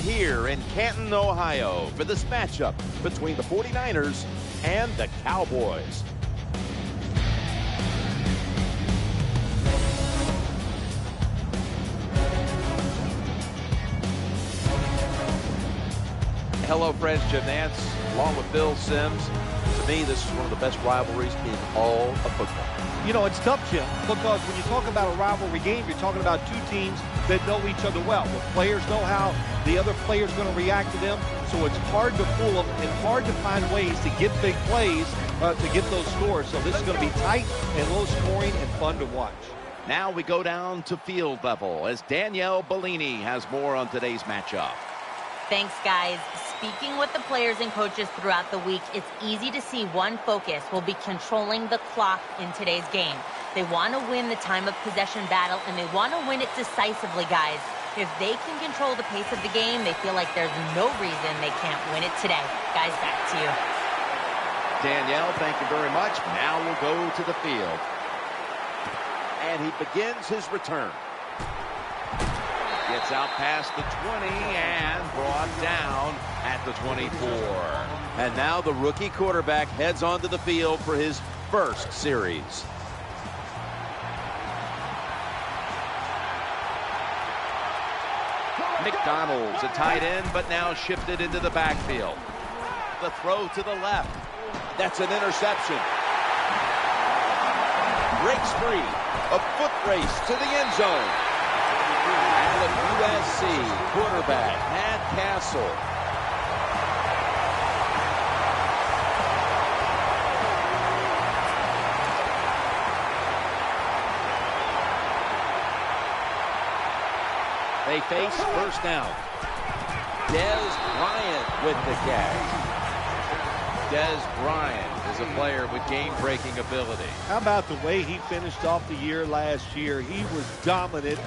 here in Canton, Ohio for this matchup between the 49ers and the Cowboys. Hello, friends. Jim Nance, along with Bill Sims. To me, this is one of the best rivalries in all of football. You know, it's tough, Jim, because when you talk about a rivalry game, you're talking about two teams that know each other well. The players know how the other player's going to react to them, so it's hard to fool them and hard to find ways to get big plays to get those scores. So this is going to be tight and low scoring and fun to watch. Now we go down to field level as Danielle Bellini has more on today's matchup. Thanks, guys. Speaking with the players and coaches throughout the week, it's easy to see one focus will be controlling the clock in today's game. They want to win the time of possession battle, and they want to win it decisively, guys. If they can control the pace of the game, they feel like there's no reason they can't win it today. Guys, back to you. Danielle, thank you very much. Now we'll go to the field. And he begins his return. Gets out past the 20 and brought down at the 24. And now the rookie quarterback heads onto the field for his first series. McDonald's a tight end, but now shifted into the backfield. The throw to the left. That's an interception. Breaks free. A foot race to the end zone. And the USC quarterback, Matt Castle. They face first down. Dez Bryant with the catch. Dez Bryant is a player with game-breaking ability. How about the way he finished off the year last year? He was dominant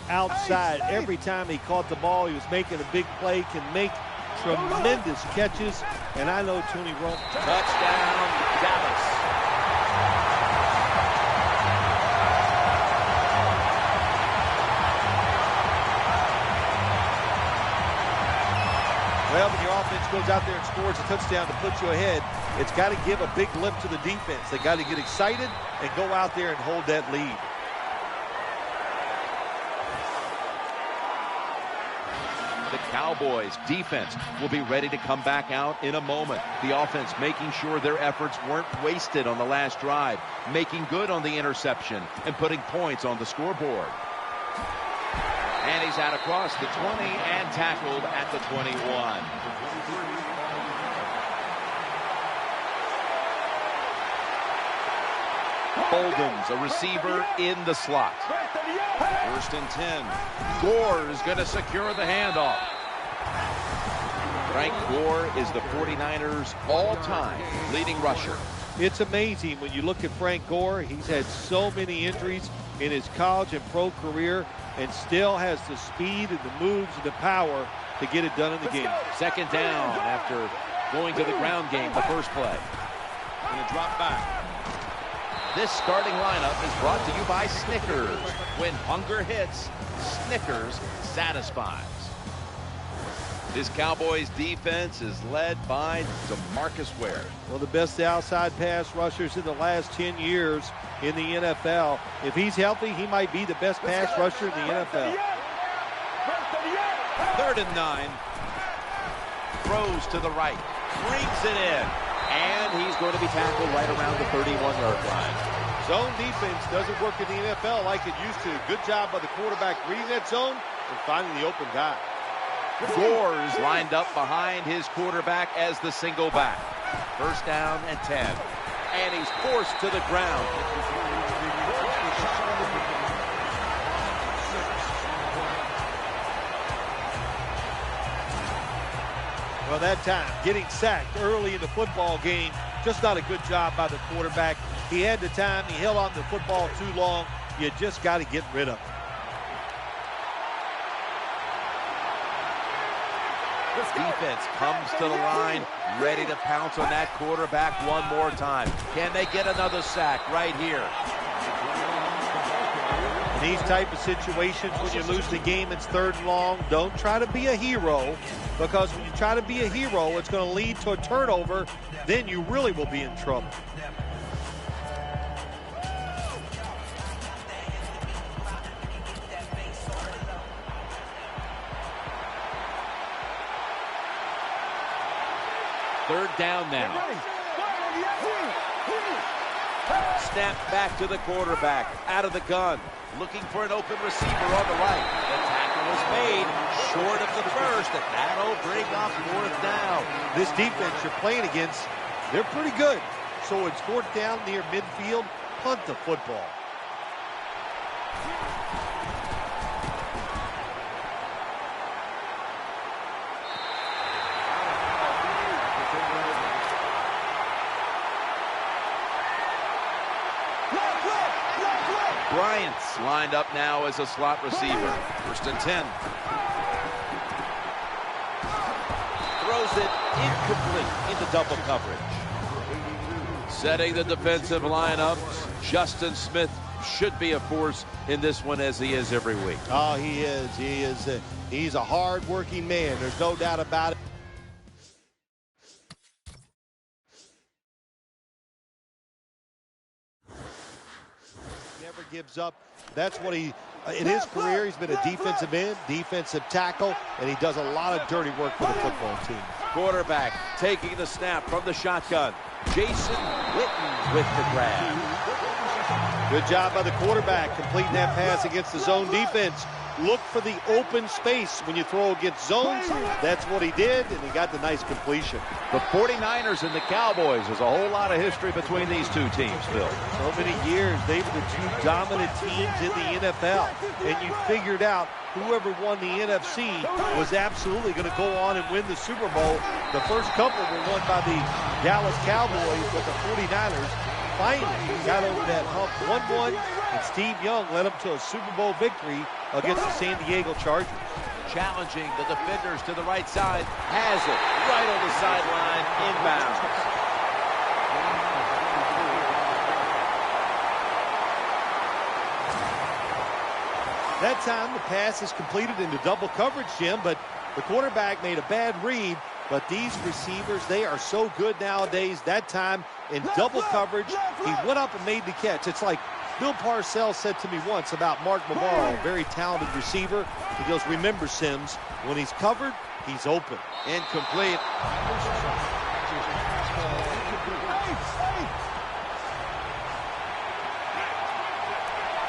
outside. Every time he caught the ball, he was making a big play, can make tremendous catches. And I know Tony Romo. Touchdown, Dallas. Well, when your offense goes out there and scores a touchdown to put you ahead, it's got to give a big lift to the defense. They got to get excited and go out there and hold that lead. The Cowboys defense will be ready to come back out in a moment. The offense making sure their efforts weren't wasted on the last drive, making good on the interception and putting points on the scoreboard. And he's out across the 20 and tackled at the 21. Bolden's a receiver in the slot. First and 10. Gore is going to secure the handoff. Frank Gore is the 49ers all-time leading rusher. It's amazing when you look at Frank Gore. He's had so many injuries in his college and pro career and still has the speed and the moves and the power to get it done in the game. Second down after going to the ground game the first play. Going to drop back. This starting lineup is brought to you by Snickers. When hunger hits, Snickers satisfies. This Cowboys defense is led by DeMarcus Ware. Well, the best outside pass rushers in the last 10 years in the NFL. If he's healthy, he might be the best pass rusher in the NFL. Third and 9. Throws to the right. Brings it in. And he's going to be tackled right around the 31-yard line. Zone defense doesn't work in the NFL like it used to. Good job by the quarterback reading that zone and finding the open guy. Gore is lined up behind his quarterback as the single back. First down and 10. And he's forced to the ground. Well, that time, getting sacked early in the football game, just not a good job by the quarterback. He had the time. He held on to the football too long. You just got to get rid of it. Defense comes to the line, ready to pounce on that quarterback one more time. Can they get another sack right here? In these type of situations, when you lose the game, it's 3rd and long. Don't try to be a hero, because when you try to be a hero, it's going to lead to a turnover. Then you really will be in trouble. Third down now. Snap back to the quarterback. Out of the gun. Looking for an open receiver on the right. The tackle was made short of the first, and that'll bring up 4th down. This defense you're playing against, they're pretty good. So it's 4th down near midfield. Punt the football. Bryant's lined up now as a slot receiver. 1st and 10. Throws it incomplete into double coverage. Setting the defensive lineup, Justin Smith should be a force in this one, as he is every week. Oh, he is. He's a hard-working man. There's no doubt about it. Never gives up. That's what in his career, he's been a defensive end, defensive tackle, and he does a lot of dirty work for the football team. Quarterback taking the snap from the shotgun. Jason Witten with the grab. Good job by the quarterback completing that pass against the zone defense. Look for the open space when you throw against zones. That's what he did, and he got the nice completion. The 49ers and the Cowboys. There's a whole lot of history between these two teams, Phil. So many years. They were the 2 dominant teams in the NFL. And you figured out whoever won the NFC was absolutely going to go on and win the Super Bowl. The first couple were won by the Dallas Cowboys, but the 49ers finally got over that hump 1-1, and Steve Young led them to a Super Bowl victory against the San Diego Chargers. Challenging the defenders to the right side. Has it right on the sideline, inbounds. That time the pass is completed into double coverage, Jim, but the quarterback made a bad read. But these receivers, they are so good nowadays. That time in double coverage, he went up and made the catch. It's like Bill Parcells said to me once about Mark Bavaro, a very talented receiver. He goes, remember, Sims, when he's covered, he's open. Incomplete.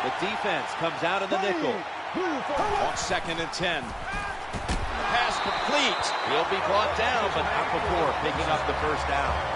The defense comes out in the nickel. On 2nd and 10. Pass complete. He'll be brought down, but not before picking up the 1st down.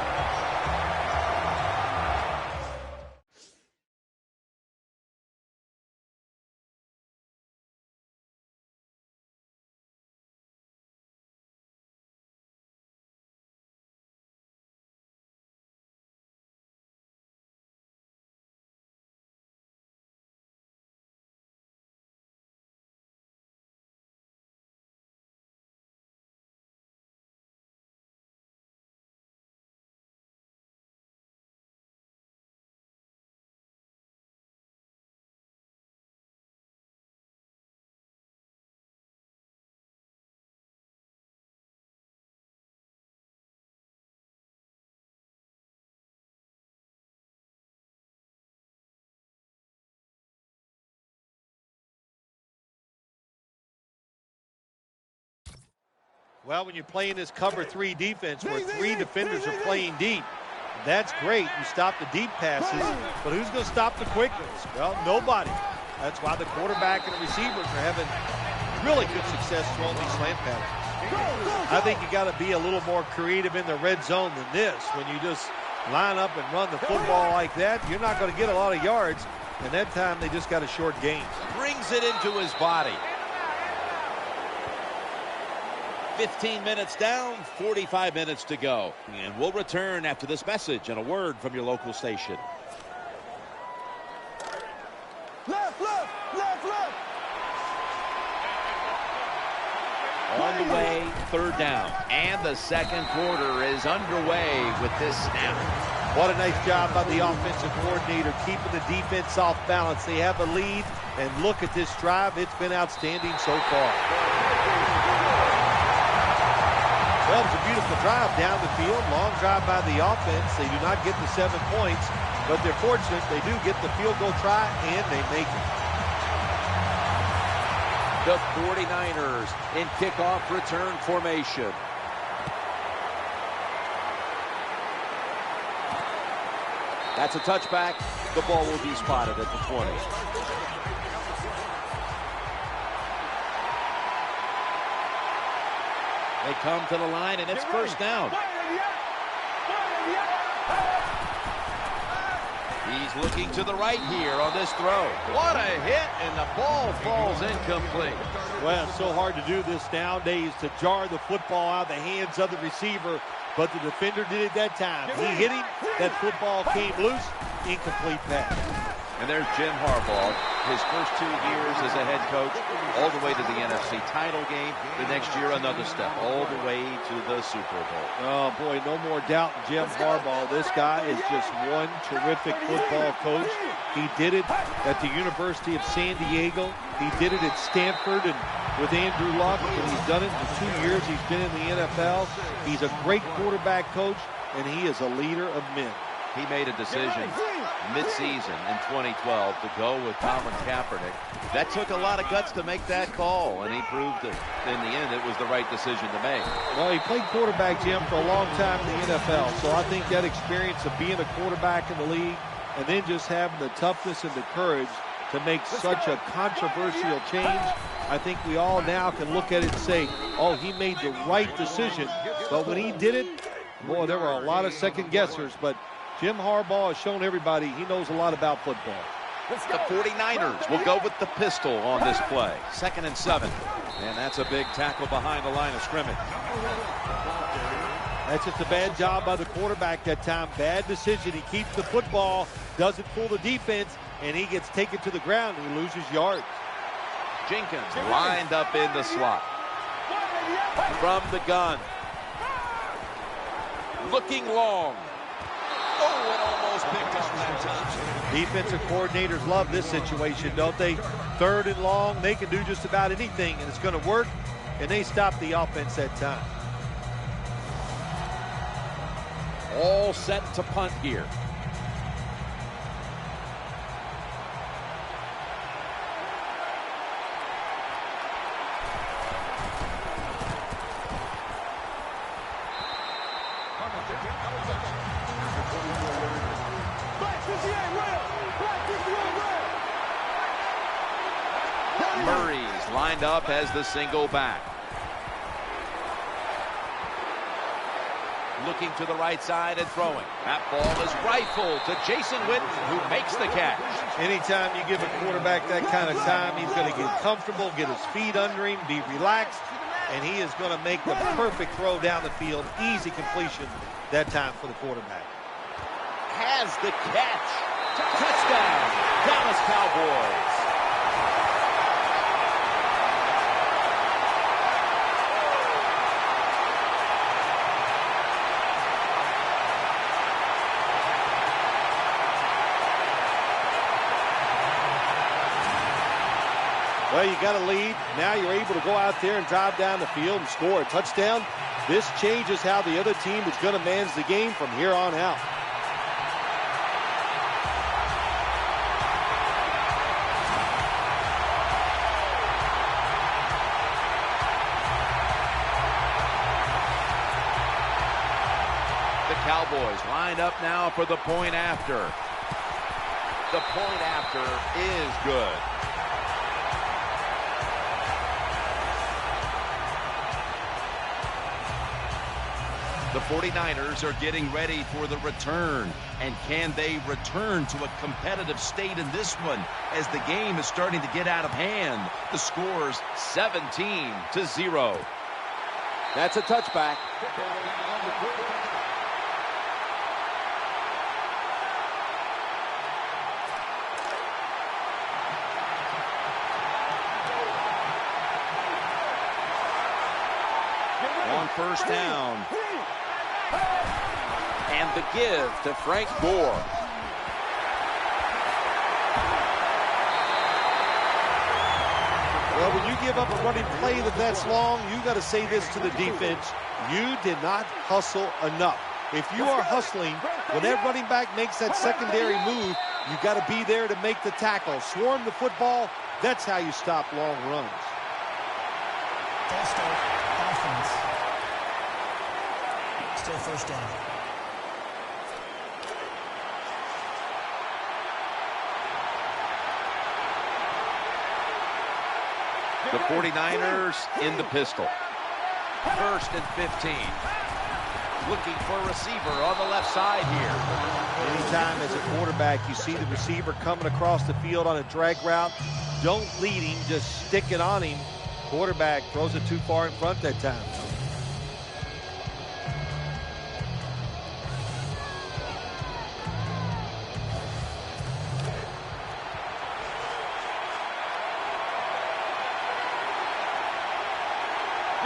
Well, when you're playing this cover 3 defense where 3 defenders are playing deep, that's great. You stop the deep passes, but who's going to stop the quick ones? Well, nobody. That's why the quarterback and the receivers are having really good success throwing these slant patterns. I think you got to be a little more creative in the red zone than this. When you just line up and run the football like that, you're not going to get a lot of yards, and that time they just got a short gain. Brings it into his body. 15 minutes down, 45 minutes to go. And we'll return after this message and a word from your local station. Left, left, left, left. On the way, 3rd down. And the 2nd quarter is underway with this snap. What a nice job by the offensive coordinator, keeping the defense off balance. They have a lead, and look at this drive. It's been outstanding so far. Well, it was a beautiful drive down the field. Long drive by the offense. They do not get the 7 points, but they're fortunate. They do get the field goal try, and they make it. The 49ers in kickoff return formation. That's a touchback. The ball will be spotted at the 20. They come to the line, and it's first down. He's looking to the right here on this throw. What a hit, and the ball falls incomplete. Well, it's so hard to do this nowadays, to jar the football out of the hands of the receiver, but the defender did it that time. He hit him, that football came loose, incomplete pass. And there's Jim Harbaugh, his first 2 years as a head coach, all the way to the NFC title game. The next year, another step, all the way to the Super Bowl. Oh, boy, no more doubt in Jim Harbaugh. This guy is just one terrific football coach. He did it at the University of San Diego. He did it at Stanford and with Andrew Luck, and he's done it in the 2 years he's been in the NFL. He's a great quarterback coach, and he is a leader of men. He made a decision mid-season in 2012 to go with Colin Kaepernick. That took a lot of guts to make that call, and he proved that in the end it was the right decision to make. Well, he played quarterback, Jim, for a long time in the NFL, so I think that experience of being a quarterback in the league and then just having the toughness and the courage to make such a controversial change, I think we all now can look at it and say, oh, he made the right decision. But when he did it, boy, there were a lot of second guessers, but Jim Harbaugh has shown everybody he knows a lot about football. The 49ers will go with the pistol on this play. 2nd and 7. And that's a big tackle behind the line of scrimmage. That's just a bad job by the quarterback that time. Bad decision. He keeps the football, doesn't fool the defense, and he gets taken to the ground. He loses yards. Jenkins lined up in the slot. From the gun. Looking long. Oh, it almost picked up that time. Defensive coordinators love this situation, don't they? 3rd and long, they can do just about anything, and it's going to work, and they stop the offense that time. All set to punt here. Murray's lined up as the single back. Looking to the right side and throwing. That ball is rifled to Jason Witten, who makes the catch. Anytime you give a quarterback that kind of time, he's going to get comfortable, get his feet under him, be relaxed, and he is going to make the perfect throw down the field. Easy completion that time for the quarterback. Has the catch. Touchdown, Dallas Cowboys. Well, you got a lead. Now you're able to go out there and drive down the field and score a touchdown. This changes how the other team is going to manage the game from here on out. The Cowboys lined up now for the point after. The point after is good. The 49ers are getting ready for the return. And can they return to a competitive state in this one as the game is starting to get out of hand? The score's 17-0. That's a touchback. On first down. And the give to Frank Gore. Well, when you give up a running play that's long, you got to say this to the defense. You did not hustle enough. If you are hustling, when that running back makes that secondary move, you got to be there to make the tackle. Swarm the football. That's how you stop long runs. False start, offense. Still first down. The 49ers in the pistol. 1st and 15. Looking for a receiver on the left side here. Anytime as a quarterback you see the receiver coming across the field on a drag route, don't lead him, just stick it on him. Quarterback throws it too far in front that time.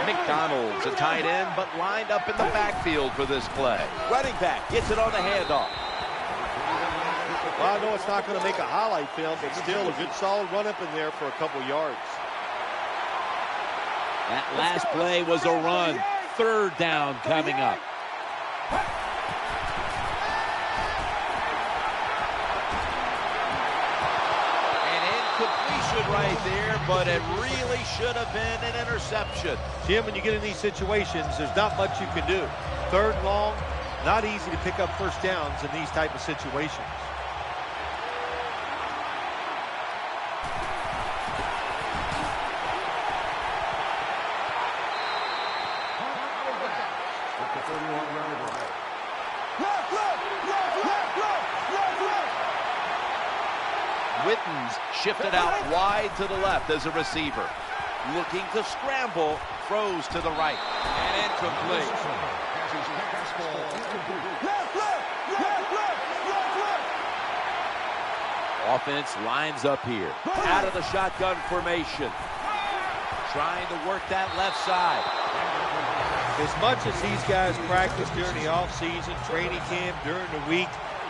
McDonald's a tight end, but lined up in the backfield for this play. Running back gets it on the handoff. Well, I know it's not going to make a highlight film, but still a good solid run up in there for a couple yards. That last play was a run. 3rd down coming up. Completion right there, but it really should have been an interception. Jim, when you get in these situations, there's not much you can do. 3rd and long, not easy to pick up first downs in these type of situations. Witten's shifted out wide to the left as a receiver. Looking to scramble, throws to the right. And incomplete. Offense lines up here. Out of the shotgun formation. Trying to work that left side. As much as these guys practice during the offseason, training camp, during the week,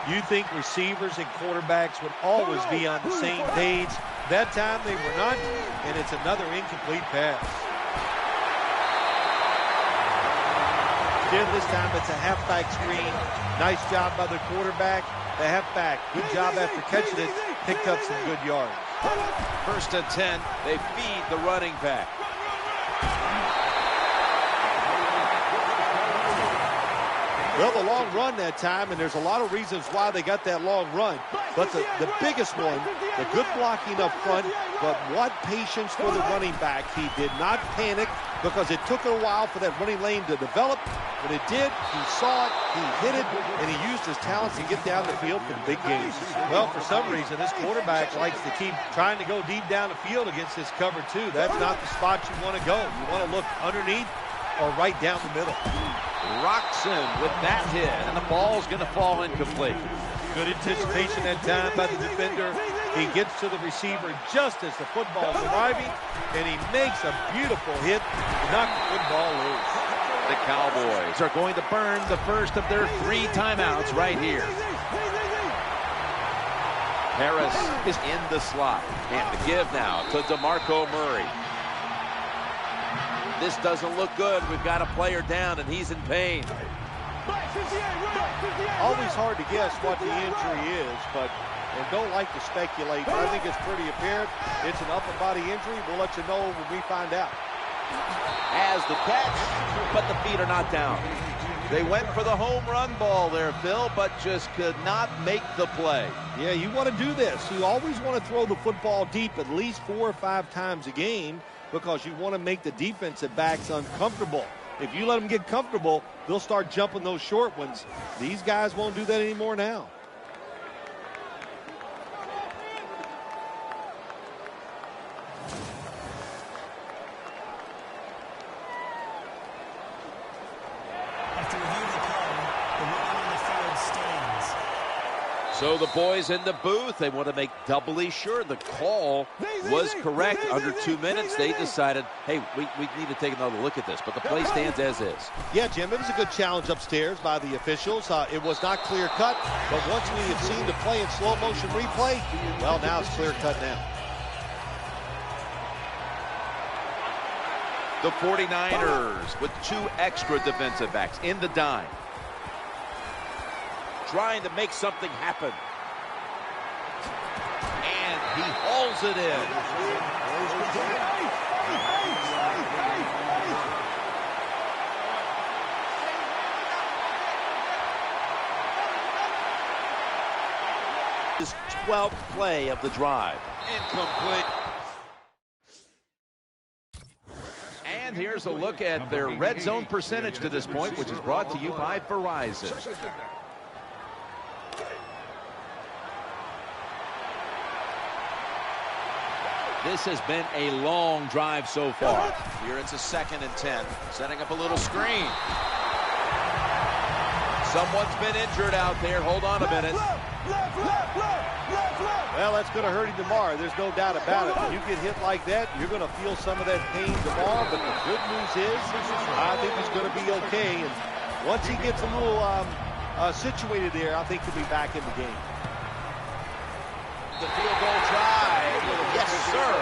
you think receivers and quarterbacks would always be on the same page. That time they were not, and it's another incomplete pass. Jim, this time it's a halfback screen. Nice job by the quarterback. The halfback, good job after catching it, picked up some good yards. 1st and 10, they feed the running back. Well, the long run that time, and there's a lot of reasons why they got that long run. But the biggest one, the good blocking up front, but what patience for the running back. He did not panic because it took a while for that running lane to develop. When it did, he saw it, he hit it, and he used his talents to get down the field for the big games. Well, for some reason, this quarterback likes to keep trying to go deep down the field against this cover two. That's not the spot you want to go. You want to look underneath or right down the middle. Rocks him with that hit, and the ball's going to fall incomplete. Good anticipation that time by the defender. He gets to the receiver just as the football's arriving, and he makes a beautiful hit to knock the football loose. The Cowboys are going to burn the first of their 3 timeouts right here. Harris is in the slot, and the give now to DeMarco Murray. This doesn't look good. We've got a player down, and he's in pain. Always hard to guess what the injury is, and don't like to speculate, but I think it's pretty apparent. It's an upper body injury. We'll let you know when we find out. As the catch, but the feet are not down. They went for the home run ball there, Phil, but just could not make the play. Yeah, you want to do this. You always want to throw the football deep at least 4 or 5 times a game, because you want to make the defensive backs uncomfortable. If you let them get comfortable, they'll start jumping those short ones. These guys won't do that anymore now. After reviewing the play, the ruling on the field stands. So the boys in the booth, they want to make doubly sure the call was correct. Under 2 minutes, they decided, hey, we need to take another look at this. But the play stands as is. Yeah, Jim, it was a good challenge upstairs by the officials. It was not clear-cut, but once we have seen the play in slow-motion replay, well, now it's clear-cut now. The 49ers with 2 extra defensive backs in the dime, trying to make something happen. And he hauls it in. His 12th play of the drive. Incomplete. And here's a look at their red zone percentage to this point, which is brought to you by Verizon. This has been a long drive so far. Here it's a 2nd and 10. Setting up a little screen. Someone's been injured out there. Hold on a minute. Well, that's going to hurt him tomorrow. There's no doubt about it. When you get hit like that, you're going to feel some of that pain tomorrow. But the good news is, I think he's going to be okay. And once he gets a little situated there, I think he'll be back in the game. The field goal try. Yes, sir.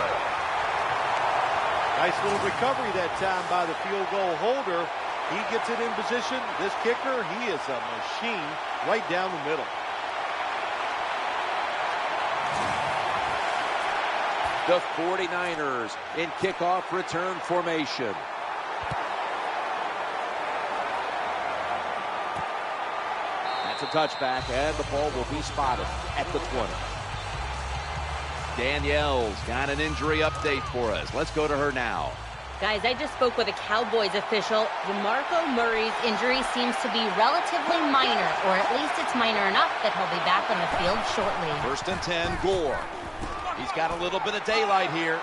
Nice little recovery that time by the field goal holder. He gets it in position. This kicker, he is a machine right down the middle. The 49ers in kickoff return formation. That's a touchback, and the ball will be spotted at the 20. Danielle's got an injury update for us. Let's go to her now. Guys, I just spoke with a Cowboys official. DeMarco Murray's injury seems to be relatively minor, or at least it's minor enough that he'll be back on the field shortly. 1st and 10, Gore. He's got a little bit of daylight here.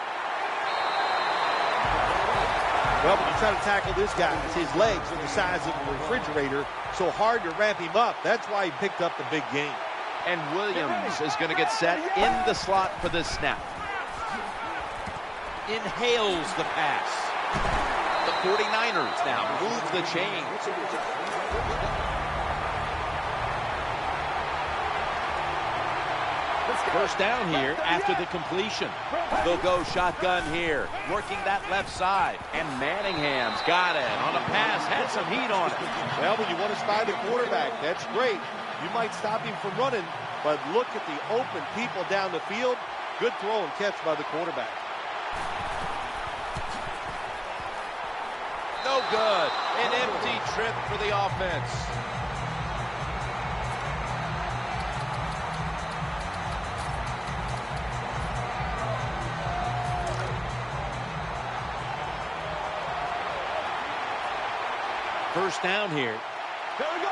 Well, when you try to tackle this guy, his legs are the size of a refrigerator, so hard to ramp him up. That's why he picked up the big game. And Williams is going to get set in the slot for this snap. Inhales the pass. The 49ers now move the chains. First down here after the completion. They'll go shotgun here, working that left side. And Manningham's got it on a pass, had some heat on it. Well, when you want to spy the quarterback, that's great. You might stop him from running, but look at the open people down the field. Good throw and catch by the quarterback. No good. An empty trip for the offense. First down here. There we go.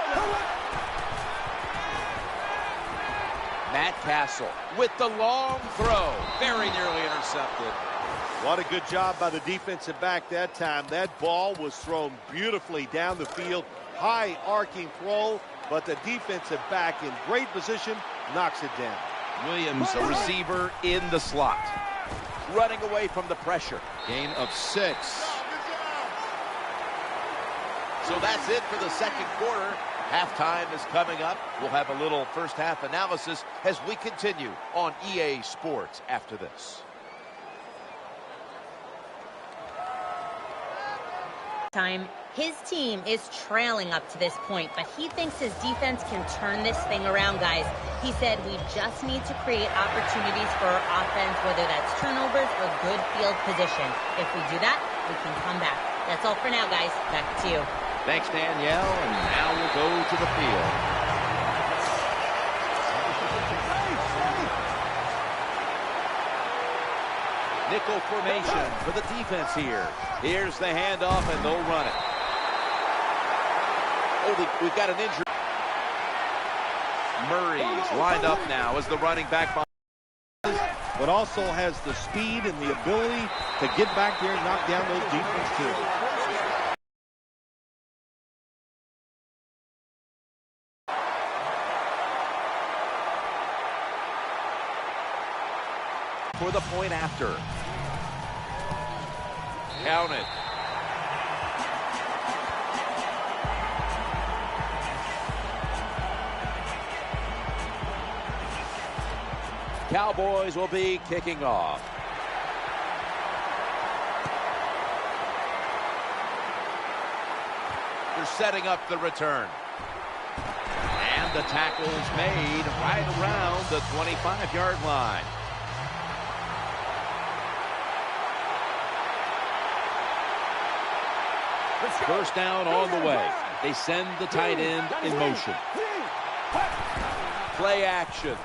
Matt Castle with the long throw. Very nearly intercepted. What a good job by the defensive back that time. That ball was thrown beautifully down the field. High arcing throw, but the defensive back in great position knocks it down. Williams, a receiver in the slot. Running away from the pressure. Gain of 6. So that's it for the second quarter. Halftime is coming up. We'll have a little first half analysis as we continue on EA Sports after this. His team is trailing up to this point, but he thinks his defense can turn this thing around, guys. He said we just need to create opportunities for our offense, whether that's turnovers or good field position. If we do that, we can come back. That's all for now, guys. Back to you. Thanks, Danielle, and now we'll go to the field. Nickel formation for the defense here. Here's the handoff, and they'll run it. Oh, we've got an injury. Murray's lined up now as the running back. But also has the speed and the ability to get back there and knock down those defense too. for the point after. Count it. Cowboys will be kicking off. They're setting up the return. And the tackle is made right around the 25-yard line. First down on the way. They send the tight end in motion. Play action.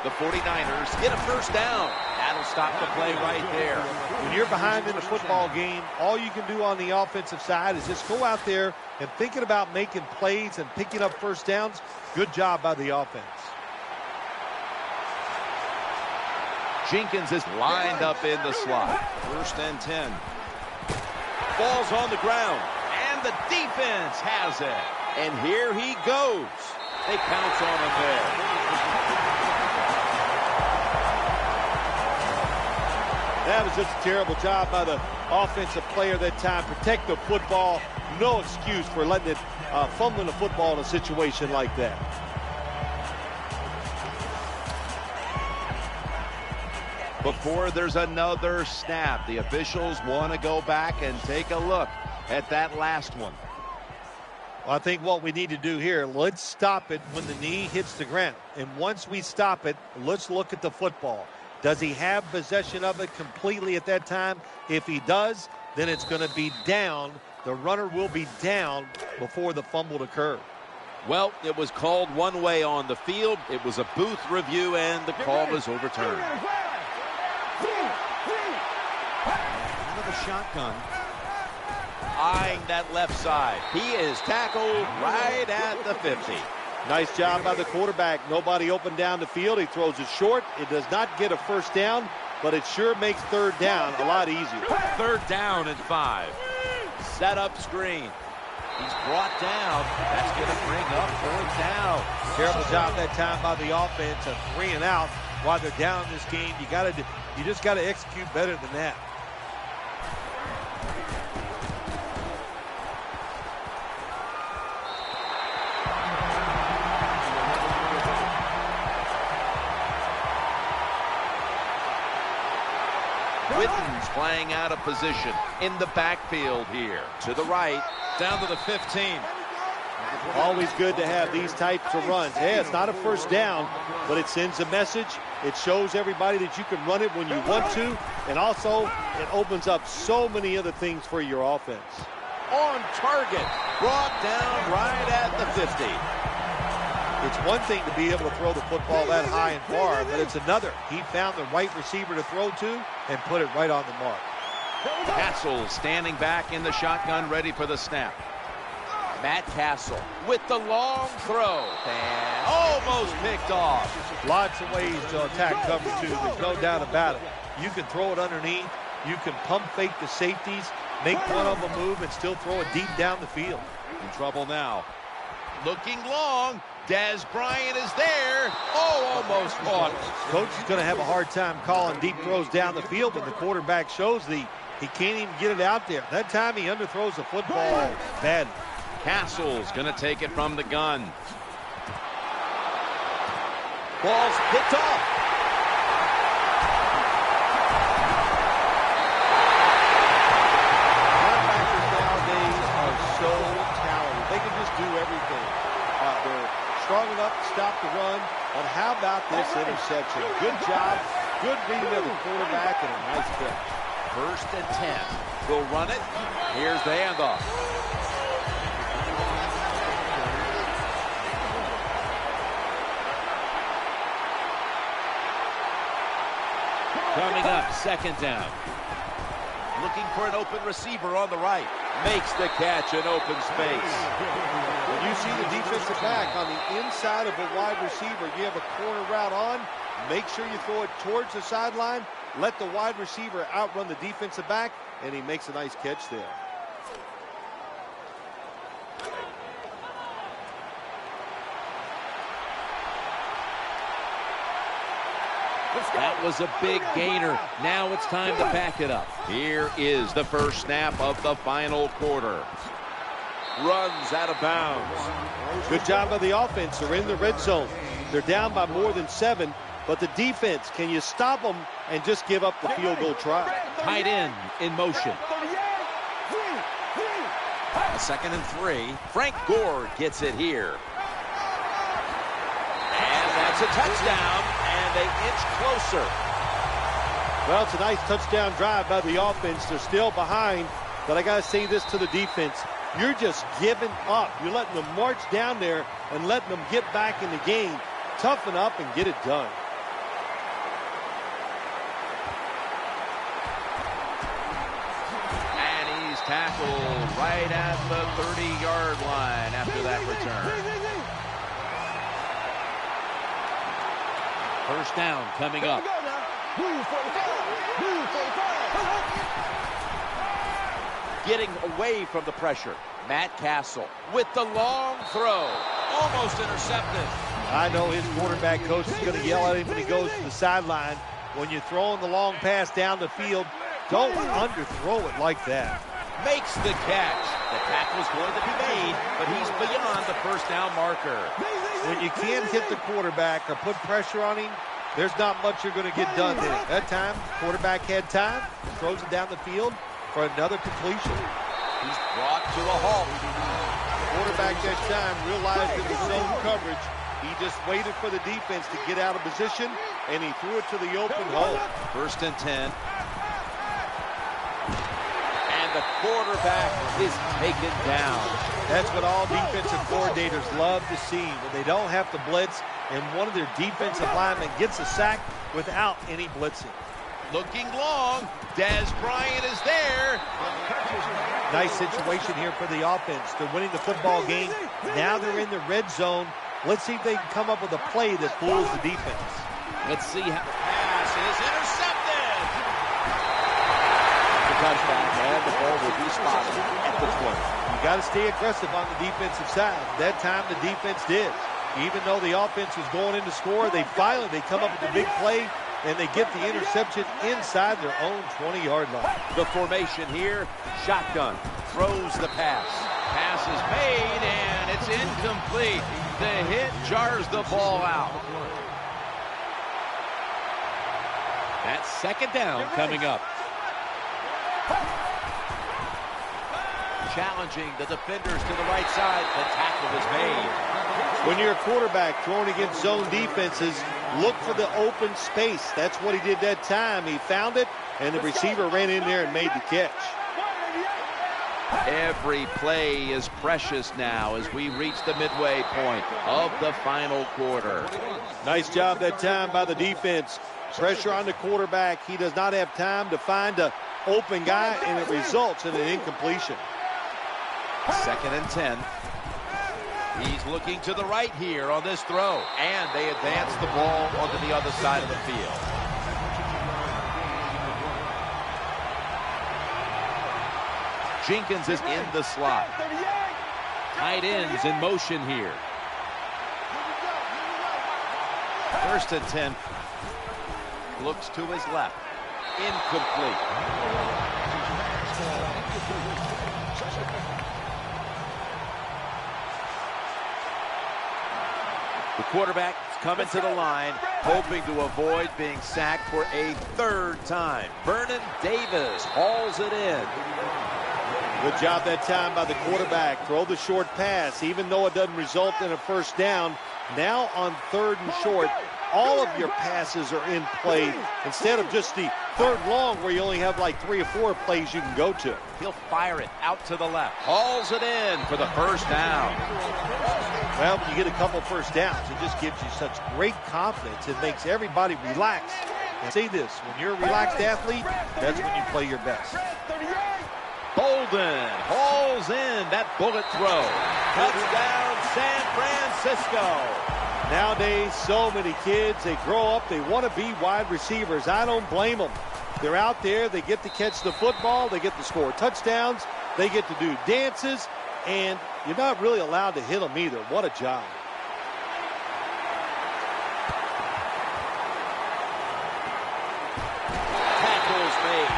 The 49ers get a first down. That'll stop the play right there. When you're behind in the football game, all you can do on the offensive side is just go out there and thinking about making plays and picking up first downs. Good job by the offense. Jenkins is lined up in the slot. First and 10. Ball's on the ground, and the defense has it. And here he goes. They pounce on him there. That was just a terrible job by the offensive player that time. Protect the football. No excuse for letting it fumbling the football in a situation like that. Before there's another snap, the officials want to go back and take a look at that last one. Well, I think what we need to do here, let's stop it when the knee hits the ground. And once we stop it, let's look at the football. Does he have possession of it completely at that time? If he does, then it's going to be down. The runner will be down before the fumble occurs. Well, it was called one way on the field. It was a booth review, and the call was overturned. Out of the shotgun. Eyeing that left side. He is tackled right at the 50. Nice job by the quarterback. Nobody open down the field. He throws it short. It does not get a first down, but it sure makes third down a lot easier. Third down and 5. Set up screen. He's brought down. That's going to bring up third down. Terrible job that time by the offense. A 3 and out while they're down in this game. You just got to execute better than that. Witten's playing out of position in the backfield here. To the right, down to the 15. Always good to have these types of runs. Yeah, it's not a first down, but it sends a message. It shows everybody that you can run it when you want to, and also it opens up so many other things for your offense. On target, brought down right at the 50. It's one thing to be able to throw the football that high and far, but it's another. He found the right receiver to throw to and put it right on the mark. Castle standing back in the shotgun, ready for the snap. Matt Castle with the long throw and almost picked off. Lots of ways to attack cover two. There's no doubt about it. You can throw it underneath. You can pump fake the safeties, make one of them move, and still throw it deep down the field. In trouble now. Looking long. Des Bryant is there. Oh, almost caught. Coach is going to have a hard time calling deep throws down the field when the quarterback shows he can't even get it out there. That time he underthrows the football badly. Castle's going to take it from the gun. Ball's picked off. Linebackers nowadays are so talented. They can just do everything. They're strong enough to stop the run. But how about this interception? Good job. Good reading of the quarterback and a nice catch. First and 10. We'll run it. Here's the handoff. Coming up, second down. Looking for an open receiver on the right. Makes the catch in open space. When you see the defensive back on the inside of a wide receiver, you have a corner route on. Make sure you throw it towards the sideline. Let the wide receiver outrun the defensive back, and he makes a nice catch there. That was a big gainer. Now it's time to back it up. Here is the first snap of the final quarter. Runs out of bounds. Good job by the offense. They're in the red zone. They're down by more than 7, but the defense, can you stop them and just give up the field goal try? Tight end in motion. A 2nd and 3. Frank Gore gets it here. And that's a touchdown, and they inch closer. Well, it's a nice touchdown drive by the offense. They're still behind, but I got to say this to the defense. You're just giving up. You're letting them march down there and letting them get back in the game. Toughen up and get it done. And he's tackled right at the 30-yard line after that return. First down coming up. Getting away from the pressure. Matt Castle with the long throw. Almost intercepted. I know his quarterback coach is going to yell at him when he goes to the sideline. When you're throwing the long pass down the field, don't underthrow it like that. Makes the catch. The tackle's going to be made, but he's beyond the first down marker. When you can't hit the quarterback or put pressure on him, there's not much you're going to get done there. That time, quarterback had time, throws it down the field for another completion. He's brought to a halt. Quarterback that time realized it was zone coverage. He just waited for the defense to get out of position, and he threw it to the open hole. 1st and 10. And the quarterback is taken down. That's what all defensive coordinators love to see, when they don't have to blitz and one of their defensive linemen gets a sack without any blitzing. Looking long. Dez Bryant is there. Nice situation here for the offense. They're winning the football game. Now they're in the red zone. Let's see if they can come up with a play that fools the defense. Let's see how the pass is intercepted. The touchdown, and the ball will be spotted at the 20. You got to stay aggressive on the defensive side. That time the defense did. Even though the offense was going in to score, they come up with a big play, and they get the interception inside their own 20-yard line. The formation here, shotgun, throws the pass. Pass is made, and it's incomplete. The hit jars the ball out. That's 2nd down coming up. Challenging the defenders to the right side. The tackle is made. When you're a quarterback throwing against zone defenses, look for the open space. That's what he did that time. He found it, and the receiver ran in there and made the catch. Every play is precious now as we reach the midway point of the final quarter. Nice job that time by the defense. Pressure on the quarterback. He does not have time to find an open guy, and it results in an incompletion. 2nd and 10. He's looking to the right here on this throw, and they advance the ball onto the other side of the field. Jenkins is in the slot. Tight ends in motion here. 1st and 10. Looks to his left. Incomplete. The quarterback is coming to the line, hoping to avoid being sacked for a 3rd time. Vernon Davis hauls it in. Good job that time by the quarterback. Throw the short pass, even though it doesn't result in a first down. Now on 3rd and short, all of your passes are in play instead of just the 3rd long where you only have like 3 or 4 plays you can go to. He'll fire it out to the left. Hauls it in for the first down. Well, when you get a couple first downs, it just gives you such great confidence. It makes everybody relax. And say this, when you're a relaxed athlete, that's when you play your best. Bolden hauls in that bullet throw. Touchdown, San Francisco. Nowadays, so many kids, they grow up, they want to be wide receivers. I don't blame them. They're out there, they get to catch the football, they get to score touchdowns, they get to do dances, and you're not really allowed to hit them either. What a job. fade.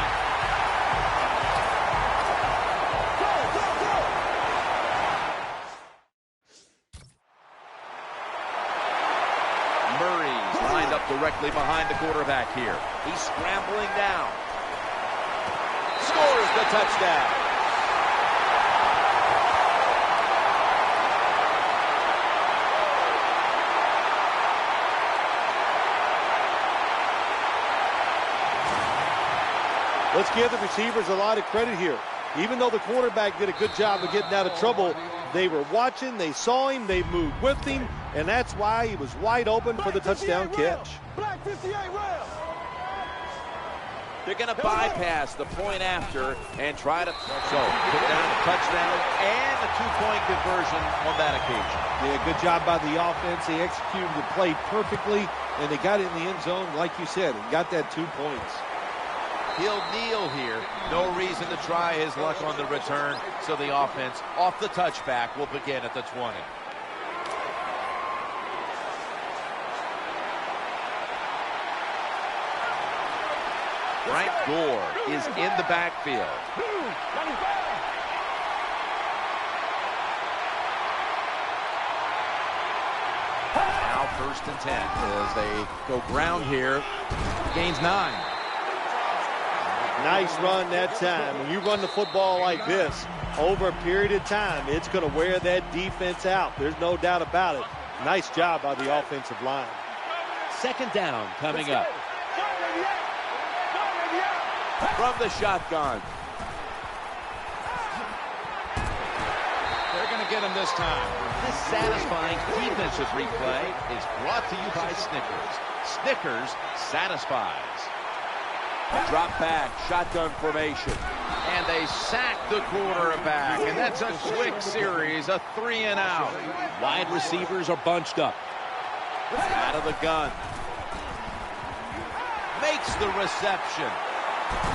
Murray's lined up directly behind the quarterback here. He's scrambling down. Scores the touchdown. Let's give the receivers a lot of credit here. Even though the quarterback did a good job of getting out of trouble, they were watching, they saw him, they moved with him, and that's why he was wide open for the touchdown catch. Black 58 Rams. They're going to bypass the point after and try to put down a touchdown and a two-point conversion on that occasion. Yeah, good job by the offense. They executed the play perfectly, and they got it in the end zone, like you said, and got that 2 points. He'll kneel here. No reason to try his luck on the return, so the offense off the touchback will begin at the 20. Frank Gore is in the backfield. Now 1st and 10 as they go ground here. Gains 9. Nice run that time. When you run the football like this over a period of time, it's going to wear that defense out. There's no doubt about it. Nice job by the offensive line. 2nd down coming up. From the shotgun. They're going to get him this time. This satisfying defensive replay is brought to you by Snickers. Snickers satisfies. Drop back, shotgun formation. And they sack the quarterback. And that's a quick series, a 3-and-out. Wide receivers are bunched up. Out of the gun. Makes the reception.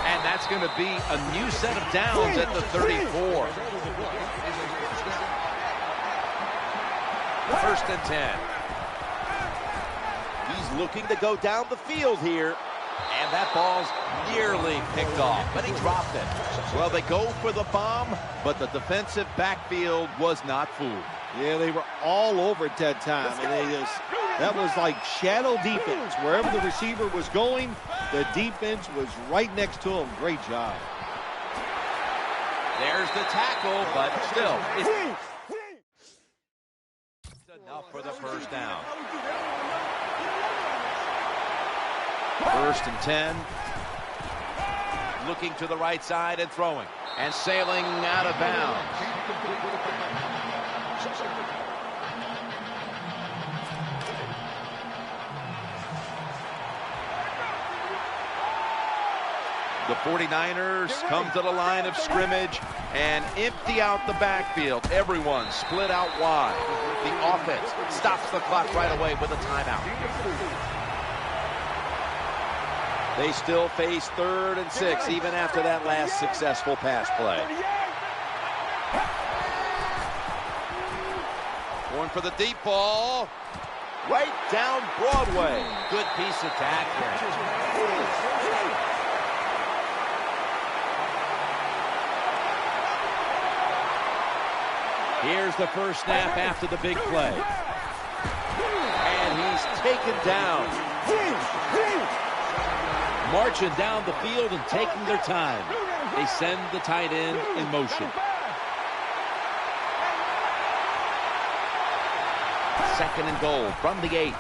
And that's going to be a new set of downs at the 34. 1st and 10. He's looking to go down the field here. And that ball's nearly picked off, but he dropped it. Well, they go for the bomb, but the defensive backfield was not fooled. Yeah, they were all over at that time, and that was like shadow defense. Wherever the receiver was going, the defense was right next to him. Great job. There's the tackle, but still, it's enough for the 1st down. 1st and 10. Looking to the right side and throwing. And sailing out of bounds. The 49ers come to the line of scrimmage and empty out the backfield. Everyone split out wide. The offense stops the clock right away with a timeout. They still face 3rd and 6 even after that last successful pass play. Going for the deep ball. Right down Broadway. Good piece of tackling. Here's the first snap after the big play. And he's taken down. Marching down the field and taking their time. They send the tight end in motion. 2nd and goal from the 8.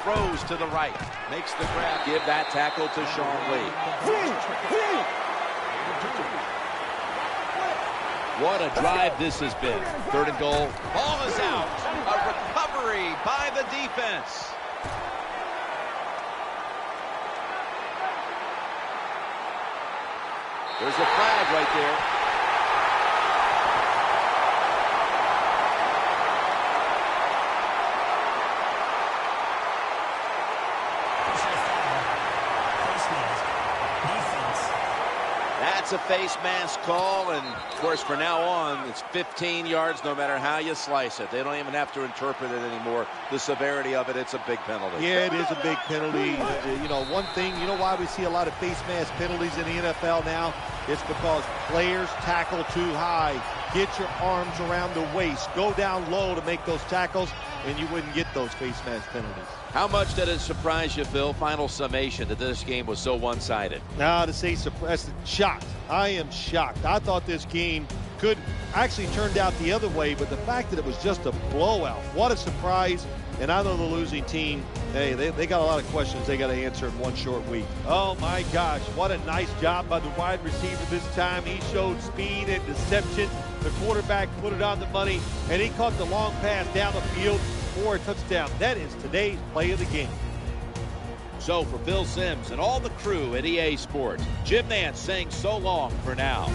Throws to the right. Makes the grab. Give that tackle to Sean Lee. What a drive this has been. 3rd and goal. Ball is out. A recovery by the defense. There's a flag right there. That That's a face mask call, and of course from now on it's 15 yards no matter how you slice it. They don't even have to interpret it anymore. The severity of it, it's a big penalty. Yeah, it is a big penalty. You know, one thing, you know why we see a lot of face mask penalties in the NFL now? It's because players tackle too high. Get your arms around the waist. Go down low to make those tackles, and you wouldn't get those face mask penalties. How much did it surprise you, Phil? Final summation that this game was so one-sided. Now, to say surprised, shocked. I am shocked. I thought this game could actually turned out the other way, but the fact that it was just a blowout, what a surprise. And I know the losing team, hey, they got a lot of questions they got to answer in one short week. Oh, my gosh, what a nice job by the wide receiver this time. He showed speed and deception. The quarterback put it on the money, and he caught the long pass down the field for a touchdown. That is today's play of the game. So for Phil Simms and all the crew at EA Sports, Jim Nantz saying so long for now.